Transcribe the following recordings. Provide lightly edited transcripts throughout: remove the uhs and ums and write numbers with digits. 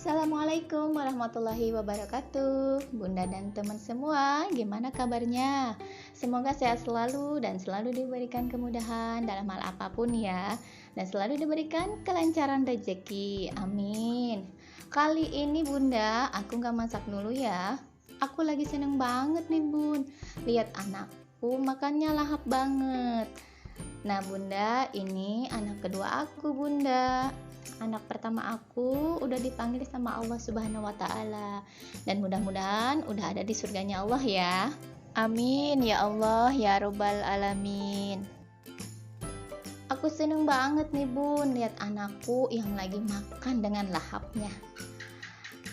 Assalamualaikum warahmatullahi wabarakatuh. Bunda dan teman semua, gimana kabarnya? Semoga sehat selalu dan selalu diberikan kemudahan dalam hal apapun ya. Dan selalu diberikan kelancaran rezeki. Amin. Kali ini Bunda, aku gak masak dulu ya. Aku lagi seneng banget nih Bun. Lihat anakku makannya lahap banget. Nah Bunda, ini anak kedua aku Bunda. Anak pertama aku udah dipanggil sama Allah Subhanahu wa Ta'ala, dan mudah-mudahan udah ada di surganya Allah ya. Amin ya Allah ya Robbal Alamin. Aku seneng banget nih Bun lihat anakku yang lagi makan dengan lahapnya.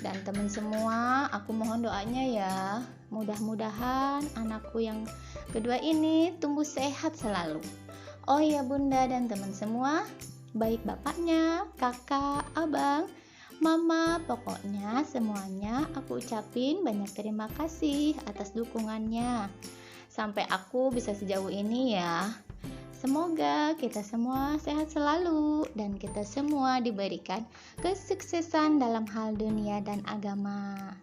Dan teman semua, aku mohon doanya ya, mudah-mudahan anakku yang kedua ini tumbuh sehat selalu. Oh iya Bunda dan teman semua, baik bapaknya, kakak, abang, mama, pokoknya semuanya aku ucapin banyak terima kasih atas dukungannya sampai aku bisa sejauh ini ya. Semoga kita semua sehat selalu dan kita semua diberikan kesuksesan dalam hal dunia dan agama.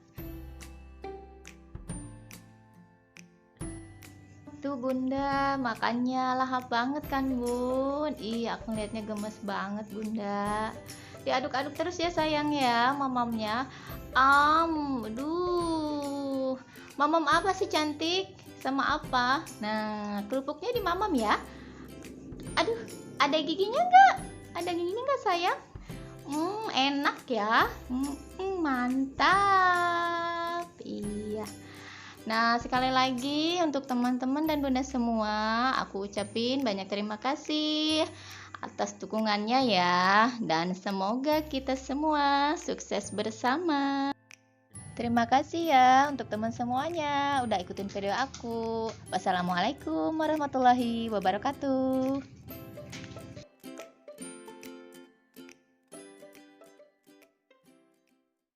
Tuh Bunda, makannya lahap banget kan Bun. Iya, aku lihatnya gemes banget Bunda. Diaduk-aduk terus ya sayang ya mamamnya. Aduh. Mamam apa sih cantik? Sama apa? Nah, kerupuknya di mamam ya. Aduh, ada giginya nggak? Ada giginya nggak sayang? Enak ya. Mantap. Iya. Nah, sekali lagi untuk teman-teman dan Bunda semua, aku ucapin banyak terima kasih atas dukungannya ya. Dan semoga kita semua sukses bersama. Terima kasih ya untuk teman semuanya udah ikutin video aku. Wassalamualaikum warahmatullahi wabarakatuh.